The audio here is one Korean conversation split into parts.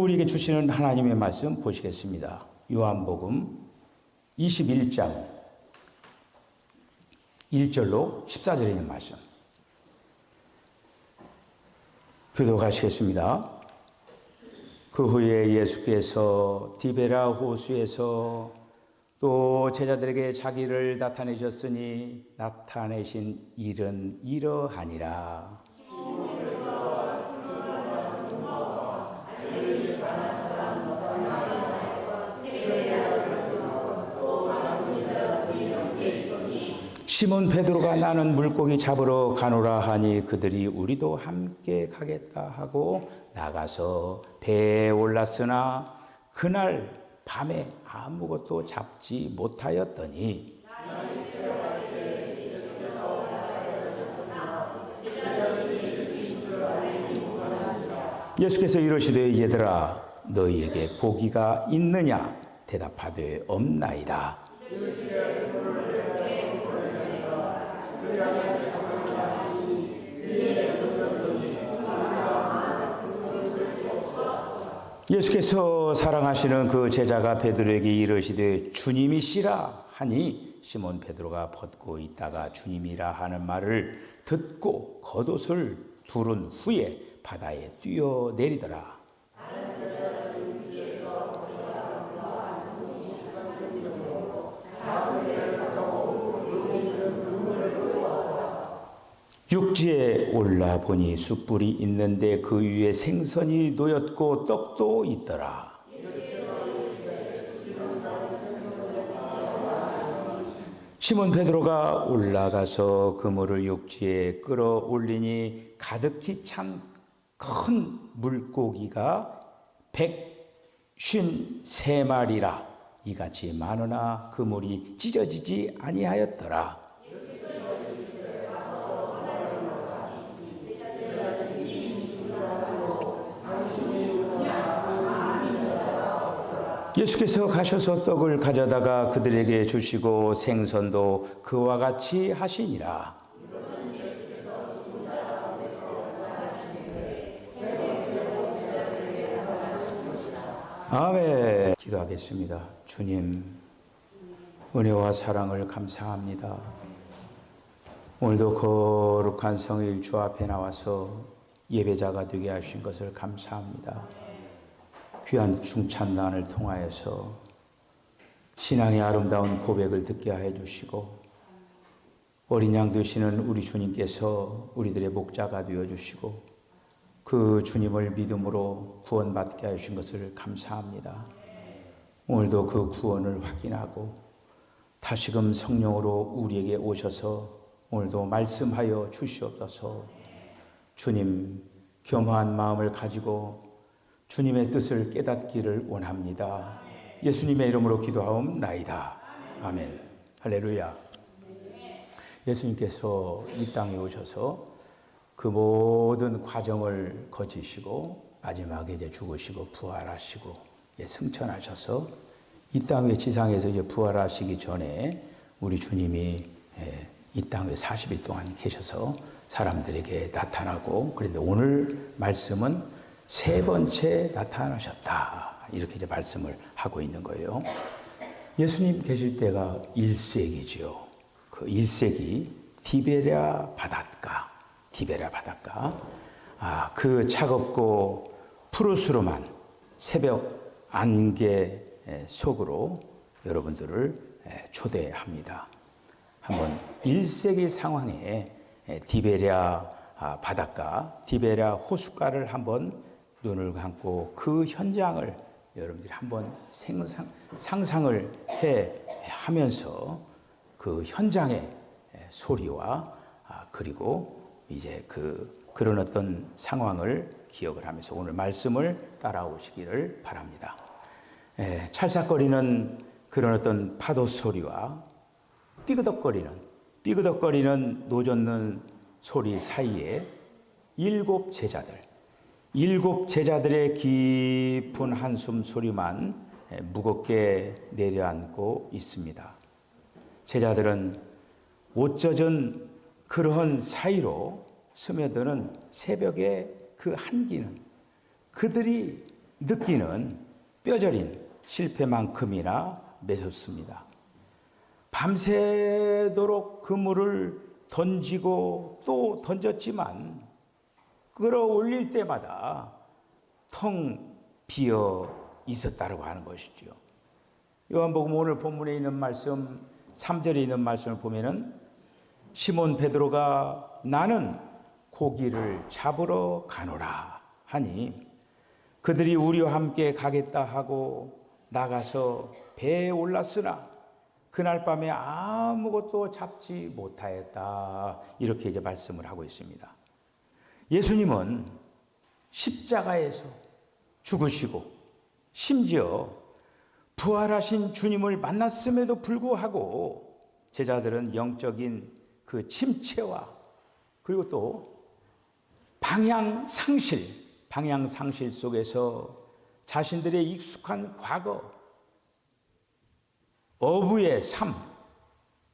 우리에게 주시는 하나님의 말씀 보시겠습니다. 요한복음 21장 1절로 14절에 있는 말씀. 교독하시겠습니다. 그 후에 예수께서 디베라 호수에서 또 제자들에게 자기를 나타내셨으니 나타내신 일은 이러하니라. 시몬 베드로가 나는 물고기 잡으러 가노라 하니 그들이 우리도 함께 가겠다 하고 나가서 배에 올랐으나 그날 밤에 아무것도 잡지 못하였더니 예수께서 이르시되 얘들아 너희에게 고기가 있느냐 대답하되 없나이다. 예수께서 사랑하시는 그 제자가 베드로에게 이르시되 주님이시라 하니 시몬 베드로가 벗고 있다가 주님이라 하는 말을 듣고 겉옷을 두른 후에 바다에 뛰어내리더라. 육지에 올라보니 숯불이 있는데 그 위에 생선이 놓였고 떡도 있더라. 시몬 베드로가 올라가서 그물을 육지에 끌어올리니 가득히 찬 큰 물고기가 153마리라. 이같이 많으나 그물이 찢어지지 아니하였더라. 예수께서 가셔서 떡을 가져다가 그들에게 주시고 생선도 그와 같이 하시니라. 아멘. 기도하겠습니다. 주님, 은혜와 사랑을 감사합니다. 오늘도 거룩한 성일 주 앞에 나와서 예배자가 되게 하신 것을 감사합니다. 귀한 중찬난을 통하여서 신앙의 아름다운 고백을 듣게 해 주시고 어린 양 되시는 우리 주님께서 우리들의 목자가 되어 주시고 그 주님을 믿음으로 구원받게 하신 것을 감사합니다. 오늘도 그 구원을 확인하고 다시금 성령으로 우리에게 오셔서 오늘도 말씀하여 주시옵소서. 주님, 겸허한 마음을 가지고 주님의 뜻을 깨닫기를 원합니다. 예수님의 이름으로 기도하옵나이다. 아멘. 할렐루야. 예수님께서 이 땅에 오셔서 그 모든 과정을 거치시고 마지막에 이제 죽으시고 부활하시고 승천하셔서 이 땅의 지상에서 이제 부활하시기 전에 우리 주님이 이 땅에 40일 동안 계셔서 사람들에게 나타나고 그런데 오늘 말씀은 세 번째 나타나셨다. 이렇게 이제 말씀을 하고 있는 거예요. 예수님 계실 때가 1세기죠. 그 1세기 디베랴 바닷가. 그 차갑고 푸르스름한 새벽 안개 속으로 여러분들을 초대합니다. 한번 1세기 상황에 디베랴 바닷가, 디베랴 호숫가를 한번 눈을 감고 그 현장을 여러분들이 한번 상상을 하면서 그 현장의 소리와 그리고 이제 그런 어떤 상황을 기억을 하면서 오늘 말씀을 따라오시기를 바랍니다. 찰싹거리는 그런 어떤 파도 소리와 삐그덕거리는 노젓는 소리 사이에 일곱 제자들의 깊은 한숨 소리만 무겁게 내려앉고 있습니다. 제자들은 옷 젖은 그러한 사이로 스며드는 새벽의 그 한기는 그들이 느끼는 뼈저린 실패만큼이나 매섭습니다. 밤새도록 그물을 던지고 또 던졌지만 끌어올릴 때마다 텅 비어 있었다고 하는 것이죠. 요한복음 오늘 본문에 있는 말씀 3절에 있는 말씀을 보면은 시몬 베드로가 나는 고기를 잡으러 가노라 하니 그들이 우리와 함께 가겠다 하고 나가서 배에 올랐으나 그날 밤에 아무것도 잡지 못하였다. 이렇게 이제 말씀을 하고 있습니다. 예수님은 십자가에서 죽으시고 심지어 부활하신 주님을 만났음에도 불구하고 제자들은 영적인 그 침체와 그리고 또 방향 상실 속에서 자신들의 익숙한 과거, 어부의 삶,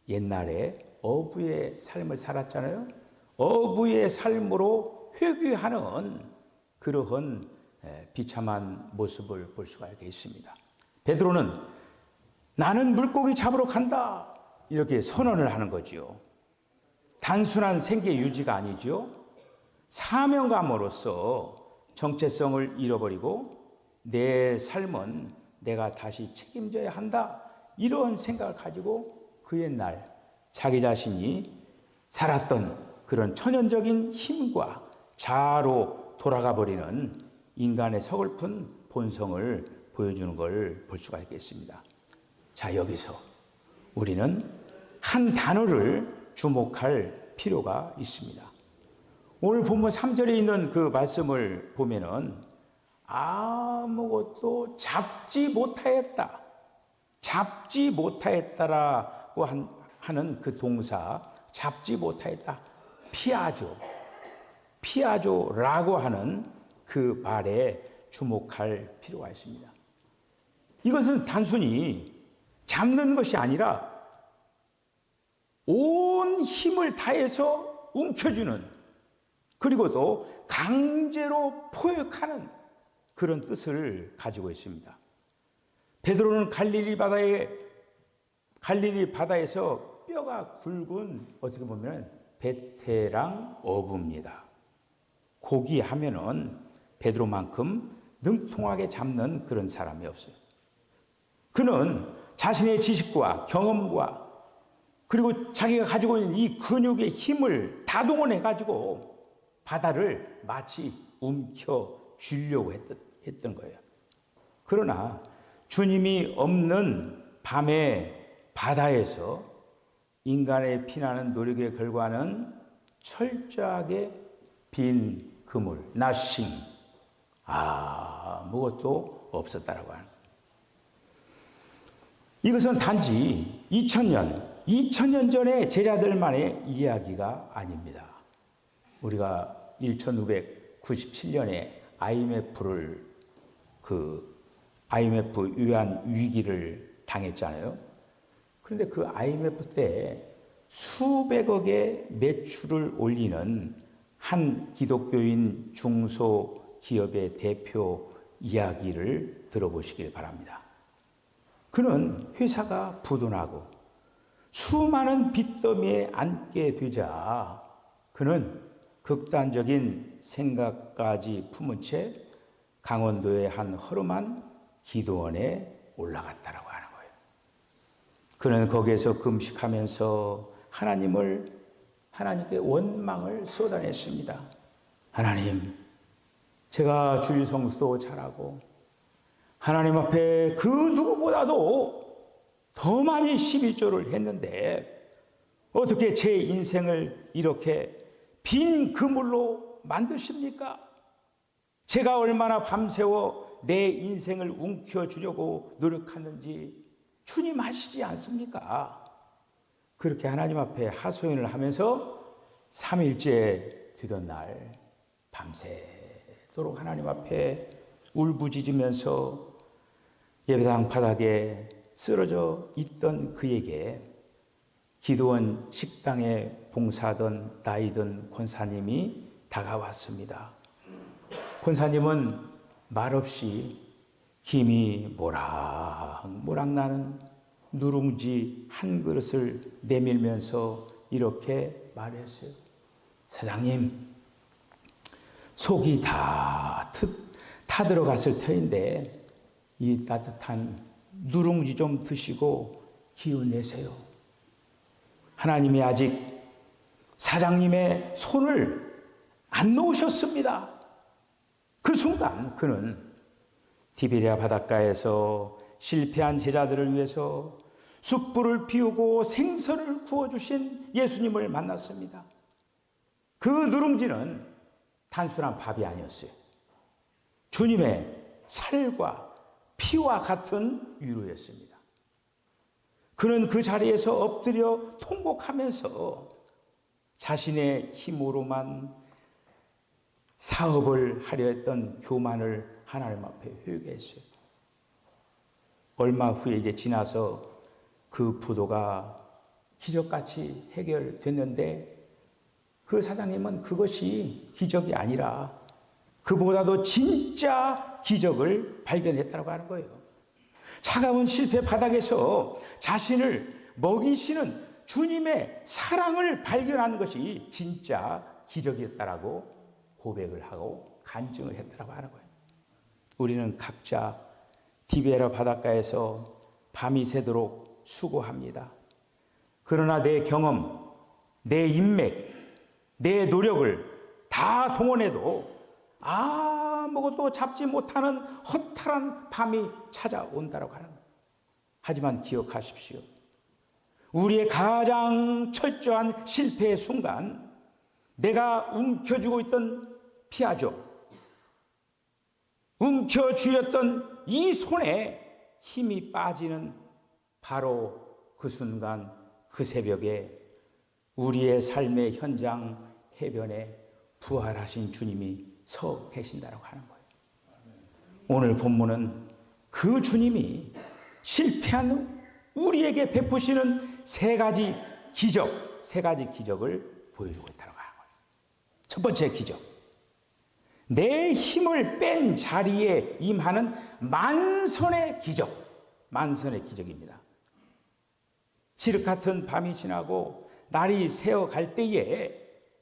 옛날에 어부의 삶을 살았잖아요. 어부의 삶으로 회귀하는 그러한 비참한 모습을 볼 수가 있습니다. 베드로는 나는 물고기 잡으러 간다 이렇게 선언을 하는 거지요. 단순한 생계 유지가 아니죠. 사명감으로서 정체성을 잃어버리고 내 삶은 내가 다시 책임져야 한다 이런 생각을 가지고 그 옛날 자기 자신이 살았던 그런 천연적인 힘과 자아로 돌아가 버리는 인간의 서글픈 본성을 보여주는 걸 볼 수가 있겠습니다. 자, 여기서 우리는 한 단어를 주목할 필요가 있습니다. 오늘 본문 3절에 있는 그 말씀을 보면은 아무것도 잡지 못하였다라고 하는 그 동사 잡지 못하였다. 피아조라고 하는 그 말에 주목할 필요가 있습니다. 이것은 단순히 잡는 것이 아니라 온 힘을 다해서 움켜쥐는 그리고 또 강제로 포획하는 그런 뜻을 가지고 있습니다. 베드로는 갈릴리 바다에서 뼈가 굵은 어떻게 보면 베테랑 어부입니다. 고기 하면은 베드로만큼 능통하게 잡는 그런 사람이 없어요. 그는 자신의 지식과 경험과 그리고 자기가 가지고 있는 이 근육의 힘을 다 동원해가지고 바다를 마치 움켜쥐려고 했던 거예요. 그러나 주님이 없는 밤의 바다에서 인간의 피나는 노력의 결과는 철저하게 빈 그물, nothing, 아무것도 없었다라고 하는 거예요. 이것은 단지 2000년 전의 제자들만의 이야기가 아닙니다. 우리가 1997년에 IMF 위안 위기를 당했잖아요. 그런데 그 IMF 때 수백억의 매출을 올리는 한 기독교인 중소기업의 대표 이야기를 들어보시길 바랍니다. 그는 회사가 부도나고 수많은 빚더미에 앉게 되자 그는 극단적인 생각까지 품은 채 강원도의 한 허름한 기도원에 올라갔다라고 하는 거예요. 그는 거기에서 금식하면서 하나님께 원망을 쏟아냈습니다. 하나님, 제가 주일 성수도 잘하고 하나님 앞에 그 누구보다도 더 많이 11조를 했는데 어떻게 제 인생을 이렇게 빈 그물로 만드십니까? 제가 얼마나 밤새워 내 인생을 움켜쥐려고 노력하는지 주님 아시지 않습니까? 그렇게 하나님 앞에 하소연을 하면서 3일째 되던 날 밤새도록 하나님 앞에 울부짖으면서 예배당 바닥에 쓰러져 있던 그에게 기도원 식당에 봉사하던 나이 든 권사님이 다가왔습니다. 권사님은 말없이 김이 모락모락 나는 누룽지 한 그릇을 내밀면서 이렇게 말했어요. 사장님, 속이 다 들어갔을 터인데 이 따뜻한 누룽지 좀 드시고 기운 내세요. 하나님이 아직 사장님의 손을 안 놓으셨습니다. 그 순간 그는 디베랴 바닷가에서 실패한 제자들을 위해서 숯불을 피우고 생선을 구워주신 예수님을 만났습니다. 그 누룽지는 단순한 밥이 아니었어요. 주님의 살과 피와 같은 위로였습니다. 그는 그 자리에서 엎드려 통곡하면서 자신의 힘으로만 사업을 하려 했던 교만을 하나님 앞에 회개했어요. 얼마 후에 이제 지나서 그 부도가 기적같이 해결됐는데 그 사장님은 그것이 기적이 아니라 그보다도 진짜 기적을 발견했다고 하는 거예요. 차가운 실패 바닥에서 자신을 먹이시는 주님의 사랑을 발견하는 것이 진짜 기적이었다라고 고백을 하고 간증을 했다고 하는 거예요. 우리는 각자 디베랴 바닷가에서 밤이 새도록 수고합니다. 그러나 내 경험, 내 인맥, 내 노력을 다 동원해도 아무것도 잡지 못하는 허탈한 밤이 찾아온다고 하는 거예요. 하지만 기억하십시오. 우리의 가장 철저한 실패의 순간 내가 움켜쥐고 있던 피아죠. 움켜쥐었던 이 손에 힘이 빠지는 바로 그 순간 그 새벽에 우리의 삶의 현장 해변에 부활하신 주님이 서 계신다고 하는 거예요. 오늘 본문은 그 주님이 실패한 우리에게 베푸시는 세 가지 기적을 보여주고 있다고 하는 거예요. 첫 번째 기적. 내 힘을 뺀 자리에 임하는 만선의 기적입니다. 칠흑 같은 밤이 지나고 날이 새어갈 때에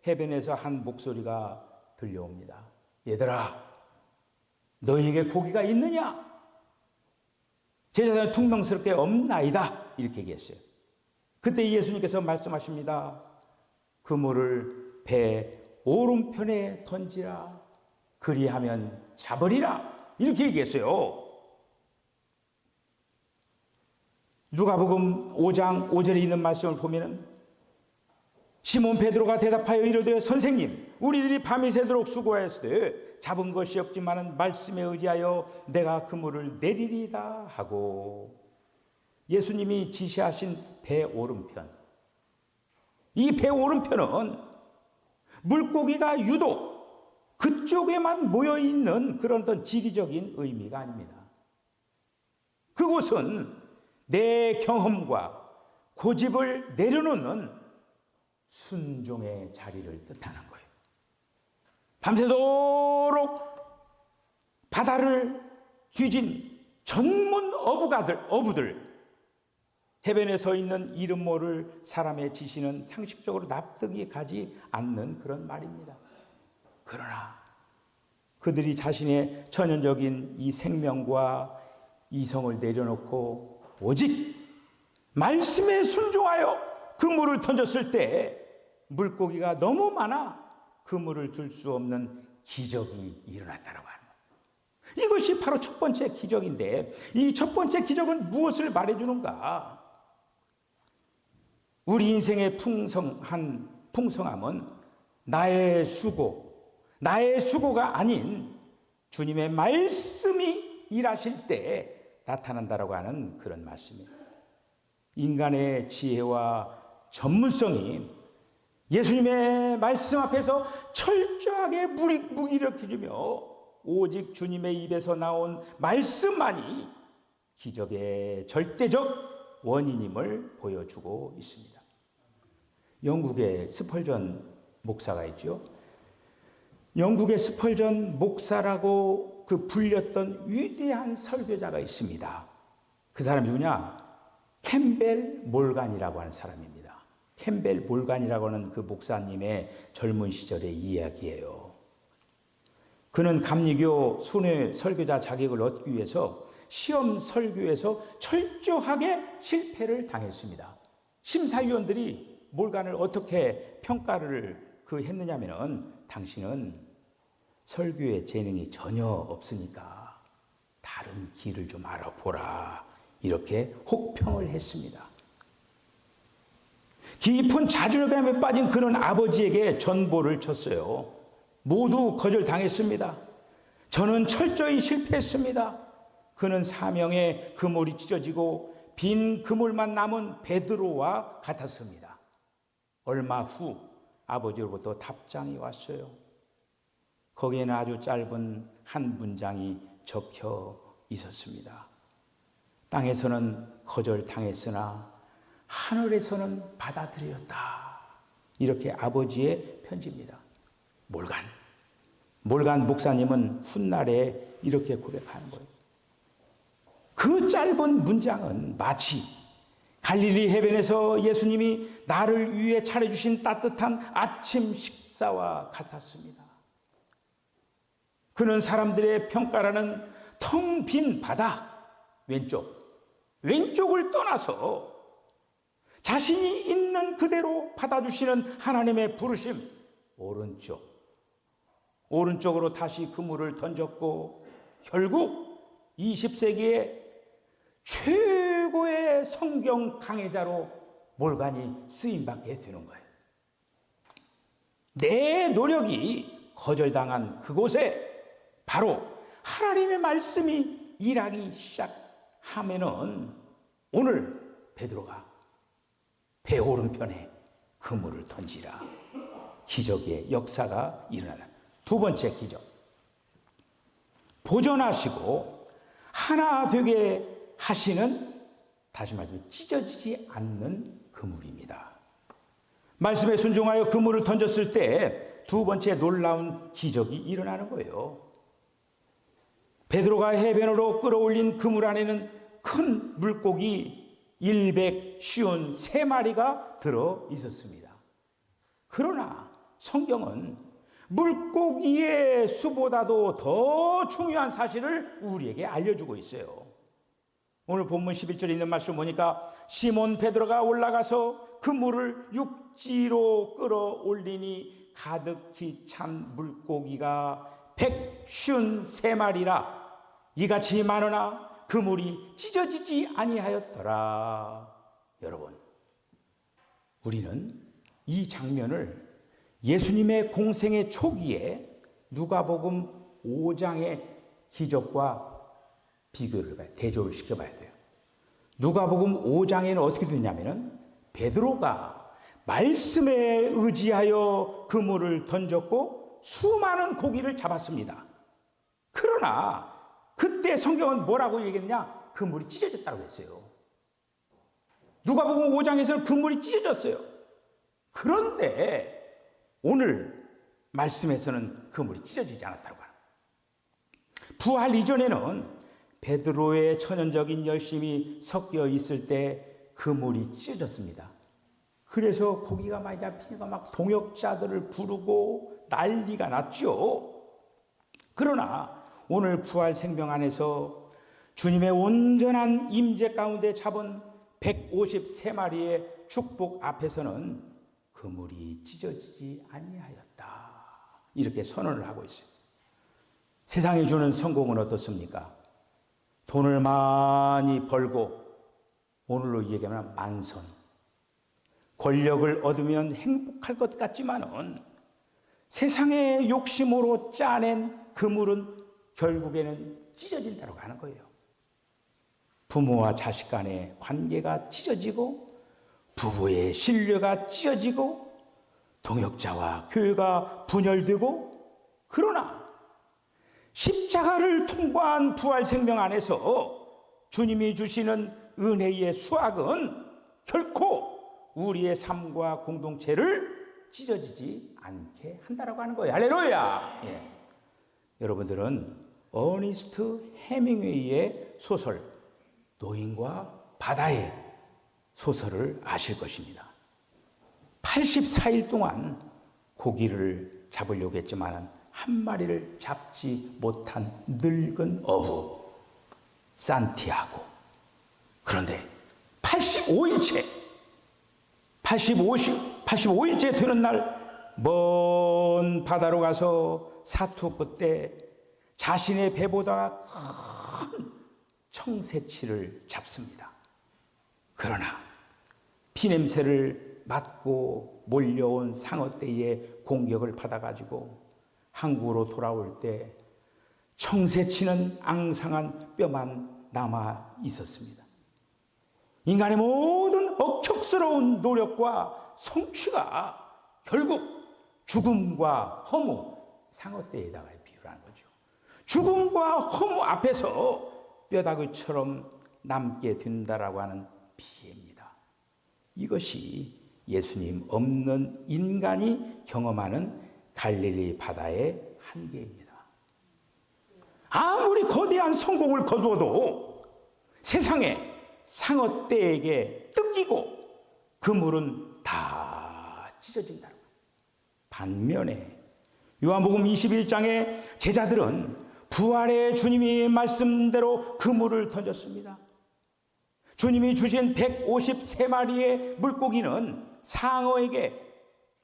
해변에서 한 목소리가 들려옵니다. 얘들아, 너희에게 고기가 있느냐? 제자들은 퉁명스럽게 없나이다 이렇게 얘기했어요. 그때 예수님께서 말씀하십니다. 그물을 배 오른편에 던지라. 그리하면 잡으리라. 이렇게 얘기했어요. 누가복음 5장 5절에 있는 말씀을 보면은 시몬 베드로가 대답하여 이르되 선생님, 우리들이 밤이 새도록 수고하였으되 잡은 것이 없지만은 말씀에 의지하여 내가 그물을 내리리다 하고 예수님이 지시하신 배 오른편, 이 배 오른편은 물고기가 유독 그쪽에만 모여있는 그런 어떤 지리적인 의미가 아닙니다. 그곳은 내 경험과 고집을 내려놓는 순종의 자리를 뜻하는 거예요. 밤새도록 바다를 뒤진 전문 어부들, 해변에 서 있는 이름 모를 사람의 지시는 상식적으로 납득이 가지 않는 그런 말입니다. 그러나 그들이 자신의 천연적인 이 생명과 이성을 내려놓고 오직 말씀에 순종하여 그물을 던졌을 때 물고기가 너무 많아 그물을 들 수 없는 기적이 일어났다고 하는 거예요. 이것이 바로 첫 번째 기적인데 이 첫 번째 기적은 무엇을 말해주는가? 우리 인생의 풍성함은 나의 수고가 아닌 주님의 말씀이 일하실 때 나타난다라고 하는 그런 말씀이에요. 인간의 지혜와 전문성이 예수님의 말씀 앞에서 철저하게 무기력해지며 오직 주님의 입에서 나온 말씀만이 기적의 절대적 원인임을 보여주고 있습니다. 영국의 스펄전 목사가 있죠. 영국의 스펄전 목사라고 그 불렸던 위대한 설교자가 있습니다. 그 사람이 누구냐? 캠벨 몰간이라고 하는 사람입니다. 캠벨 몰간이라고 하는 그 목사님의 젊은 시절의 이야기예요. 그는 감리교 순회 설교자 자격을 얻기 위해서 시험 설교에서 철저하게 실패를 당했습니다. 심사위원들이 몰간을 어떻게 평가를 했느냐면은 당신은 설교에 재능이 전혀 없으니까 다른 길을 좀 알아보라. 이렇게 혹평을 했습니다. 깊은 좌절감에 빠진 그는 아버지에게 전보를 쳤어요. 모두 거절당했습니다. 저는 철저히 실패했습니다. 그는 사명의 그물이 찢어지고 빈 그물만 남은 베드로와 같았습니다. 얼마 후 아버지로부터 답장이 왔어요. 거기에는 아주 짧은 한 문장이 적혀 있었습니다. 땅에서는 거절당했으나 하늘에서는 받아들였다. 이렇게 아버지의 편지입니다. 몰간 목사님은 훗날에 이렇게 고백하는 거예요. 그 짧은 문장은 마치 갈릴리 해변에서 예수님이 나를 위해 차려주신 따뜻한 아침 식사와 같았습니다. 그는 사람들의 평가라는 텅 빈 바다 왼쪽을 떠나서 자신이 있는 그대로 받아주시는 하나님의 부르심 오른쪽으로 다시 그물을 던졌고 결국 20세기의 최고의 성경 강해자로 몰간이 쓰임받게 되는 거예요. 내 노력이 거절당한 그곳에 바로 하나님의 말씀이 일하기 시작하면은 오늘 베드로가 배 오른편에 그물을 던지라. 기적의 역사가 일어나는 두 번째 기적. 보존하시고 하나 되게 하시는, 다시 말하면 찢어지지 않는 그물입니다. 말씀에 순종하여 그물을 던졌을 때 두 번째 놀라운 기적이 일어나는 거예요. 베드로가 해변으로 끌어올린 그물 안에는 큰 물고기 153마리가 들어 있었습니다. 그러나 성경은 물고기의 수보다도 더 중요한 사실을 우리에게 알려주고 있어요. 오늘 본문 11절에 있는 말씀 보니까 시몬 베드로가 올라가서 그물을 육지로 끌어올리니 가득히 찬 물고기가 153마리라. 이같이 많으나 그물이 찢어지지 아니하였더라. 여러분, 우리는 이 장면을 예수님의 공생의 초기에 누가복음 5장의 기적과 비교를 해봐야, 대조를 시켜봐야 돼요. 누가복음 5장에는 어떻게 되냐면은 베드로가 말씀에 의지하여 그물을 던졌고 수많은 고기를 잡았습니다. 그러나 그때 성경은 뭐라고 얘기했냐? 그물이 찢어졌다고 했어요. 누가복음 5장에서는 그물이 찢어졌어요. 그런데 오늘 말씀에서는 그물이 찢어지지 않았다고 합니다. 부활 이전에는 베드로의 천연적인 열심이 섞여 있을 때 그물이 찢어졌습니다. 그래서 고기가 많이 잡히니까 막 동역자들을 부르고 난리가 났죠. 그러나 오늘 부활 생명 안에서 주님의 온전한 임재 가운데 잡은 153마리의 축복 앞에서는 그물이 찢어지지 아니하였다. 이렇게 선언을 하고 있어요. 세상이 주는 성공은 어떻습니까? 돈을 많이 벌고, 오늘로 얘기하면 만선, 권력을 얻으면 행복할 것 같지만은 세상의 욕심으로 짜낸 그물은 결국에는 찢어진다고 하는 거예요. 부모와 자식 간의 관계가 찢어지고, 부부의 신뢰가 찢어지고, 동역자와 교회가 분열되고, 그러나 십자가를 통과한 부활 생명 안에서 주님이 주시는 은혜의 수확은 결코 우리의 삶과 공동체를 찢어지지 않게 한다라고 하는 거예요. 할렐루야! 예. 여러분들은 어니스트 해밍웨이의 소설 노인과 바다의 소설을 아실 것입니다. 84일 동안 고기를 잡으려고 했지만 한 마리를 잡지 못한 늙은 어부 산티아고. 그런데 85일째 되는 날 먼 바다로 가서 사투 끝에 자신의 배보다 큰 청새치를 잡습니다. 그러나 피냄새를 맡고 몰려온 상어떼의 공격을 받아가지고 항구로 돌아올 때 청새치는 앙상한 뼈만 남아 있었습니다. 인간의 모든 억척스러운 노력과 성취가 결국 죽음과 허무, 상어떼에다가 비유하는 거죠. 죽음과 허무 앞에서 뼈다귀처럼 남게 된다라고 하는 비유입니다. 이것이 예수님 없는 인간이 경험하는 갈릴리 바다의 한계입니다. 아무리 거대한 성공을 거두어도 세상에 상어떼에게 뜯기고 그 물은 다 찢어진다는 거예요. 반면에 요한복음 21장에 제자들은 부활의 주님이 말씀대로 그물을 던졌습니다. 주님이 주신 153마리의 물고기는 상어에게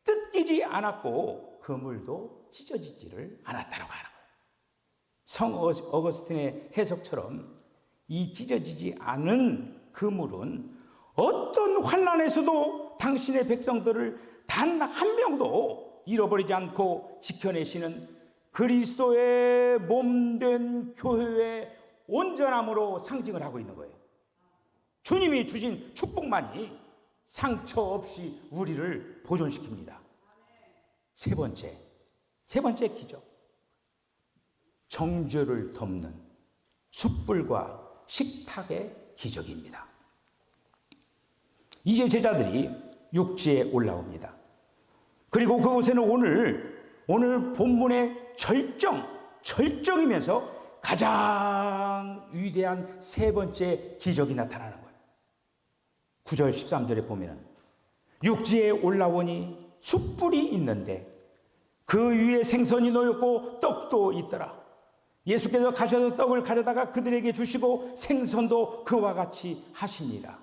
뜯기지 않았고 그물도 찢어지지를 않았다고 하는 거예요. 성 어거스틴의 해석처럼 이 찢어지지 않은 그물은 어떤 환난에서도 당신의 백성들을 단 한 명도 잃어버리지 않고 지켜내시는 그리스도의 몸된 교회의 온전함으로 상징을 하고 있는 거예요. 주님이 주신 축복만이 상처 없이 우리를 보존시킵니다. 세 번째 기적. 정죄를 덮는 숯불과 식탁의 기적입니다. 이제 제자들이 육지에 올라옵니다. 그리고 그곳에는 오늘 본문의 절정이면서 가장 위대한 세 번째 기적이 나타나는 거예요. 9절 13절에 보면은 육지에 올라오니 숯불이 있는데 그 위에 생선이 놓였고 떡도 있더라. 예수께서 가셔서 떡을 가져다가 그들에게 주시고 생선도 그와 같이 하십니다.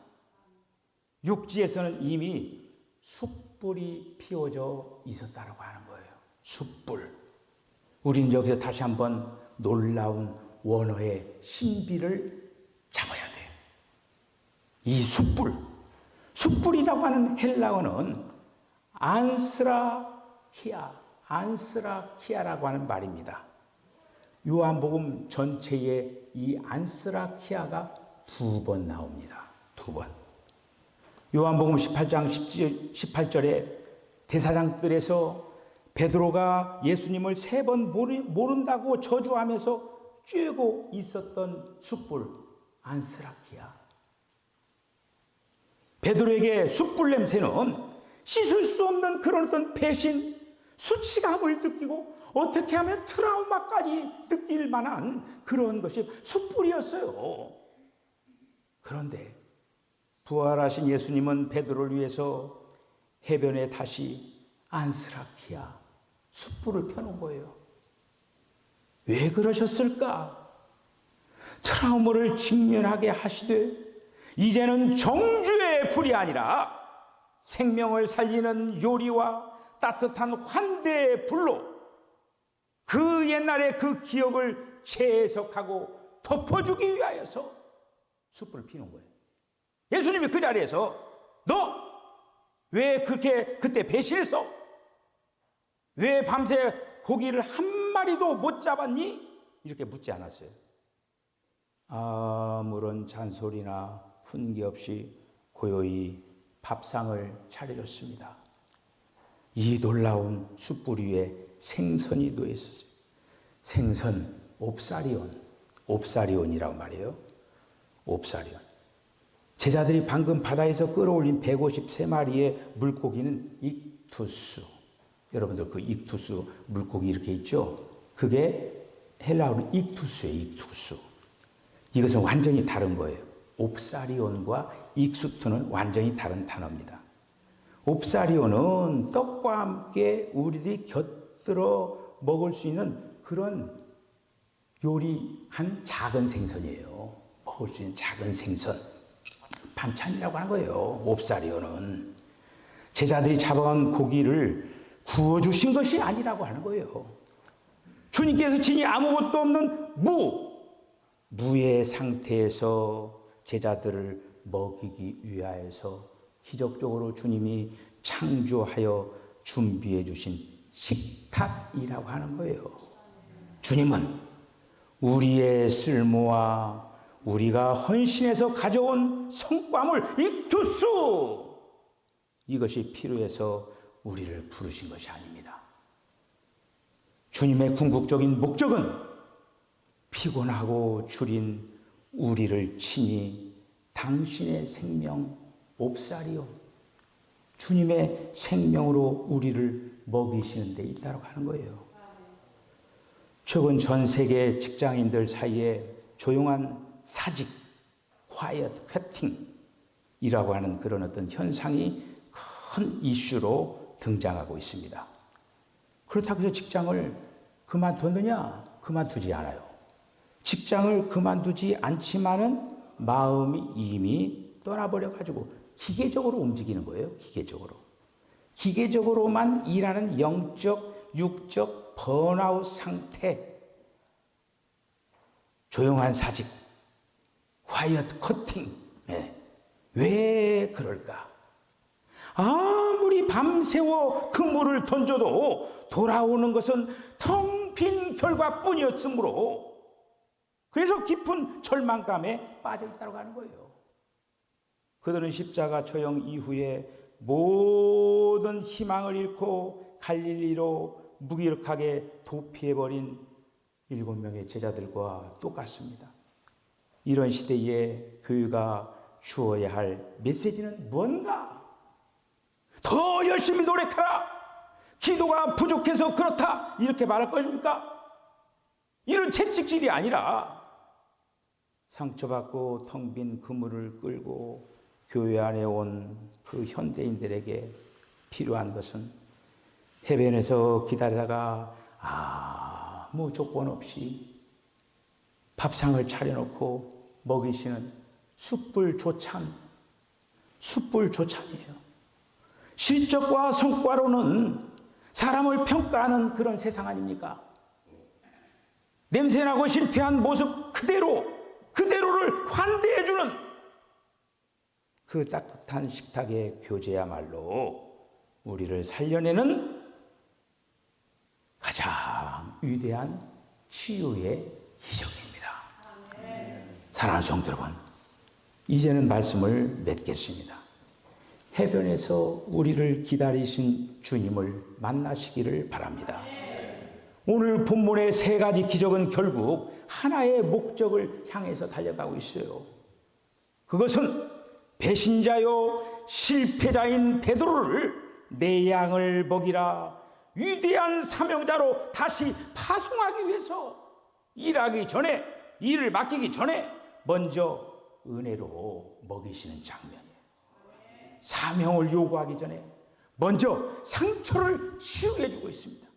육지에서는 이미 숯불이 피워져 있었다고 하는 거예요. 숯불. 우리는 여기서 다시 한번 놀라운 원어의 신비를 잡아야 돼요. 이 숯불이라고 하는 헬라어는 안스라키아라고 하는 말입니다. 요한복음 전체에 이 안스라키아가 2번 나옵니다. 2번. 요한복음 18장 18절에 대사장들에서 베드로가 예수님을 3번 모른다고 저주하면서 쬐고 있었던 숯불, 안스라키아. 베드로에게 숯불 냄새는 씻을 수 없는 그런 어떤 배신, 수치감을 느끼고 어떻게 하면 트라우마까지 느낄 만한 그런 것이 숯불이었어요. 그런데 부활하신 예수님은 베드로를 위해서 해변에 다시 안스라키아, 숯불을 펴놓은 거예요. 왜 그러셨을까? 트라우마를 직면하게 하시되 이제는 정주의 불이 아니라 생명을 살리는 요리와 따뜻한 환대의 불로 그 옛날의 그 기억을 재해석하고 덮어주기 위하여서 숯불을 피는 거예요. 예수님이 그 자리에서 너 왜 그렇게 그때 배신했어? 왜 밤새 고기를 한 마리도 못 잡았니? 이렇게 묻지 않았어요. 아무런 잔소리나 훈계 없이 고요히 밥상을 차려줬습니다. 이 놀라운 숯불 위에 생선이 놓여 있었어요. 생선, 옵사리온이라고 말해요. 옵사리온. 제자들이 방금 바다에서 끌어올린 153마리의 물고기는 익투스. 여러분들 그 익투스 물고기 이렇게 있죠? 그게 헬라어로 익투스예요, 익투스. 이것은 완전히 다른 거예요. 옵사리온과 익수투는 완전히 다른 단어입니다. 옵사리온은 떡과 함께 우리들이 곁들여 먹을 수 있는 그런 요리한 작은 생선이에요. 먹을 수 있는 작은 생선. 반찬이라고 하는 거예요. 옵사리온은. 제자들이 잡아간 고기를 구워주신 것이 아니라고 하는 거예요. 주님께서 진히 아무것도 없는 무의 상태에서 제자들을 먹이기 위하여서 기적적으로 주님이 창조하여 준비해 주신 식탁이라고 하는 거예요. 주님은 우리의 쓸모와 우리가 헌신해서 가져온 성과물 익투스, 이것이 필요해서 우리를 부르신 것이 아닙니다. 주님의 궁극적인 목적은 피곤하고 줄인 우리를 친히 당신의 생명 옵사리오, 주님의 생명으로 우리를 먹이시는 데 있다고 하는 거예요. 최근 전 세계 직장인들 사이에 조용한 사직, quiet quitting이라고 하는 그런 어떤 현상이 큰 이슈로 등장하고 있습니다. 그렇다고 해서 직장을 그만뒀느냐? 그만두지 않아요. 직장을 그만두지 않지만은 마음이 이미 떠나버려가지고 기계적으로 움직이는 거예요. 기계적으로만 일하는 영적, 육적 번아웃 상태, 조용한 사직, quiet quitting. 왜 그럴까? 아무리 밤새워 근무를 던져도 돌아오는 것은 텅 빈 결과뿐이었으므로, 그래서 깊은 절망감에 빠져 있다고 하는 거예요. 그들은 십자가 처형 이후에 모든 희망을 잃고 갈릴리로 무기력하게 도피해버린 7명의 제자들과 똑같습니다. 이런 시대에 교회가 주어야 할 메시지는 뭔가? 더 열심히 노력하라! 기도가 부족해서 그렇다! 이렇게 말할 것입니까? 이런 채찍질이 아니라 상처받고 텅 빈 그물을 끌고 교회 안에 온 그 현대인들에게 필요한 것은 해변에서 기다리다가 아무 조건 없이 밥상을 차려놓고 먹이시는 숯불조찬이에요. 실적과 성과로는 사람을 평가하는 그런 세상 아닙니까? 냄새나고 실패한 모습 그대로를 환대해주는 그 따뜻한 식탁의 교제야말로 우리를 살려내는 가장 위대한 치유의 기적입니다. 사랑하는 성도 여러분, 이제는 말씀을 맺겠습니다. 해변에서 우리를 기다리신 주님을 만나시기를 바랍니다. 오늘 본문의 3가지 기적은 결국 하나의 목적을 향해서 달려가고 있어요. 그것은 배신자요 실패자인 베드로를 내 양을 먹이라 위대한 사명자로 다시 파송하기 위해서 일을 맡기기 전에 먼저 은혜로 먹이시는 장면이에요. 사명을 요구하기 전에 먼저 상처를 치유해 주고 있습니다.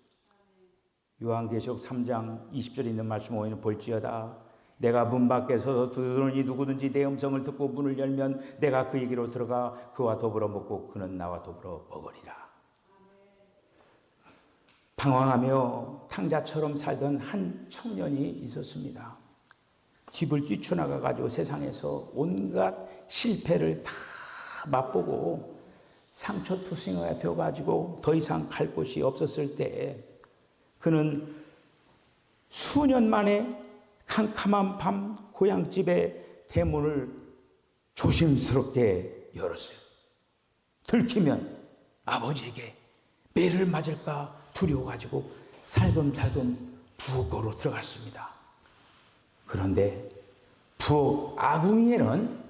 요한계시록 3장 20절에 있는 말씀 오히려 볼지어다 내가 문 밖에 서서 두드러니 누구든지 내 음성을 듣고 문을 열면 내가 그에게로 들어가 그와 더불어 먹고 그는 나와 더불어 먹으리라. 방황하며 탕자처럼 살던 한 청년이 있었습니다. 집을 뛰쳐나가가지고 세상에서 온갖 실패를 다 맛보고 상처투성이가 되어가지고 더 이상 갈 곳이 없었을 때 그는 수년 만에 캄캄한 밤 고향집의 대문을 조심스럽게 열었어요. 들키면 아버지에게 매를 맞을까 두려워가지고 살금살금 부엌으로 들어갔습니다. 그런데 부엌 아궁이에는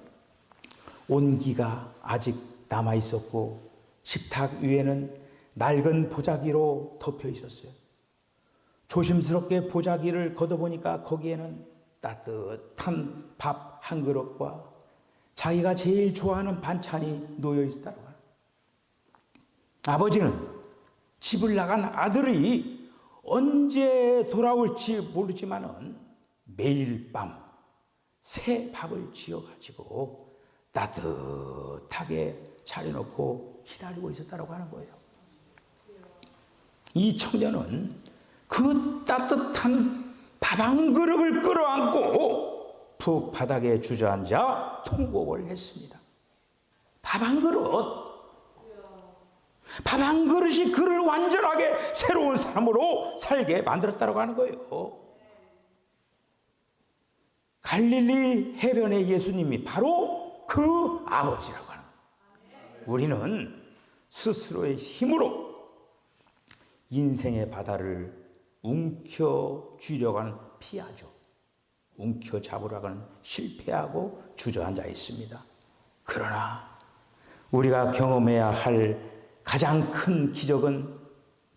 온기가 아직 남아있었고 식탁 위에는 낡은 보자기로 덮여 있었어요. 조심스럽게 보자기를 걷어보니까 거기에는 따뜻한 밥 한 그릇과 자기가 제일 좋아하는 반찬이 놓여 있었다고 합니다. 아버지는 집을 나간 아들이 언제 돌아올지 모르지만은 매일 밤 새 밥을 지어가지고 따뜻하게 차려놓고 기다리고 있었다고 하는 거예요. 이 청년은 그 따뜻한 밥 한 그릇을 끌어안고 푹 바닥에 주저앉아 통곡을 했습니다. 밥 한 그릇. 밥 한 그릇이 그를 완전하게 새로운 사람으로 살게 만들었다고 하는 거예요. 갈릴리 해변의 예수님이 바로 그 아버지라고 하는 거예요. 우리는 스스로의 힘으로 인생의 바다를 움켜쥐려고 하는 피하죠. 움켜잡으려고 하는 실패하고 주저앉아 있습니다. 그러나 우리가 경험해야 할 가장 큰 기적은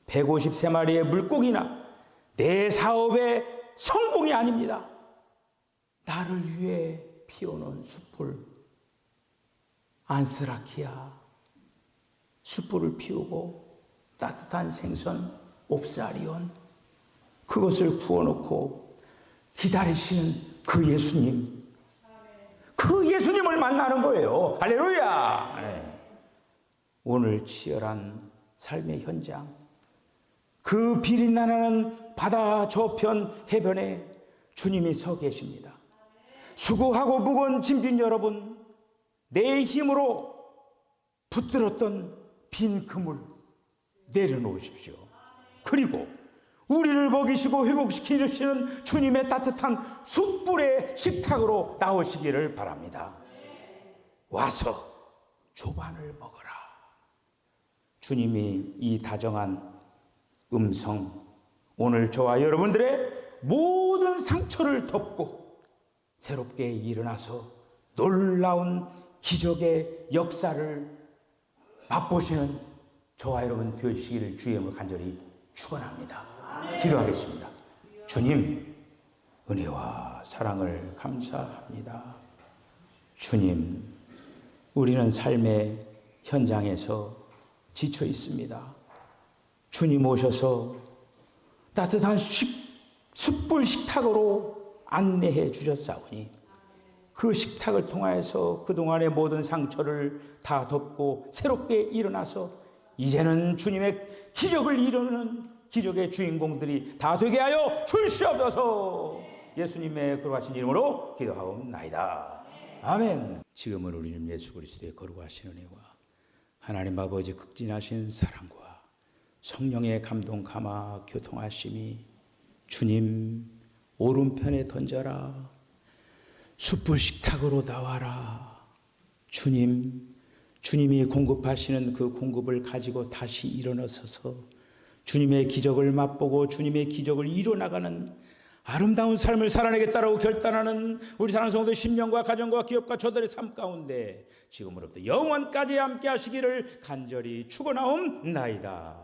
153마리의 물고기나 내 사업의 성공이 아닙니다. 나를 위해 피어오는 숯불, 안스라키아, 숯불을 피우고 따뜻한 생선, 옵사리온, 그것을 구워놓고 기다리시는 그 예수님, 그 예수님을 만나는 거예요. 할렐루야! 네. 오늘 치열한 삶의 현장, 그 비린내나는 바다 저편 해변에 주님이 서 계십니다. 수고하고 무거운 짐진 여러분, 내 힘으로 붙들었던 빈 그물 내려놓으십시오. 그리고 우리를 먹이시고 회복시키시는 주님의 따뜻한 숯불의 식탁으로 나오시기를 바랍니다. 와서 조반을 먹어라. 주님이 이 다정한 음성, 오늘 저와 여러분들의 모든 상처를 덮고 새롭게 일어나서 놀라운 기적의 역사를 맛보시는 저와 여러분 되시기를 주의 이름으로 간절히 축원합니다. 기도하겠습니다. 주님, 은혜와 사랑을 감사합니다. 주님, 우리는 삶의 현장에서 지쳐 있습니다. 주님 오셔서 따뜻한 숯불 식탁으로 안내해 주셨사오니 그 식탁을 통하여서 그동안의 모든 상처를 다 덮고 새롭게 일어나서 이제는 주님의 기적을 이루는 기적의 주인공들이 다 되게 하여 주시옵소서. 예수님의 거룩하신 이름으로 기도하옵나이다. 아멘. 지금은 우리 주 예수 그리스도의 거룩하신 은혜와 하나님 아버지 극진하신 사랑과 성령의 감동 감화 교통하심이 주님 오른편에 던져라. 숯불 식탁으로 나와라. 주님이 공급하시는 그 공급을 가지고 다시 일어나서서 주님의 기적을 맛보고 주님의 기적을 이뤄나가는 아름다운 삶을 살아내겠다라고 결단하는 우리 사랑하는 성도 심령과 가정과 기업과 저들의 삶 가운데 지금으로부터 영원까지 함께 하시기를 간절히 축원하옵나이다.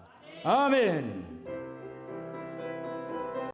아멘.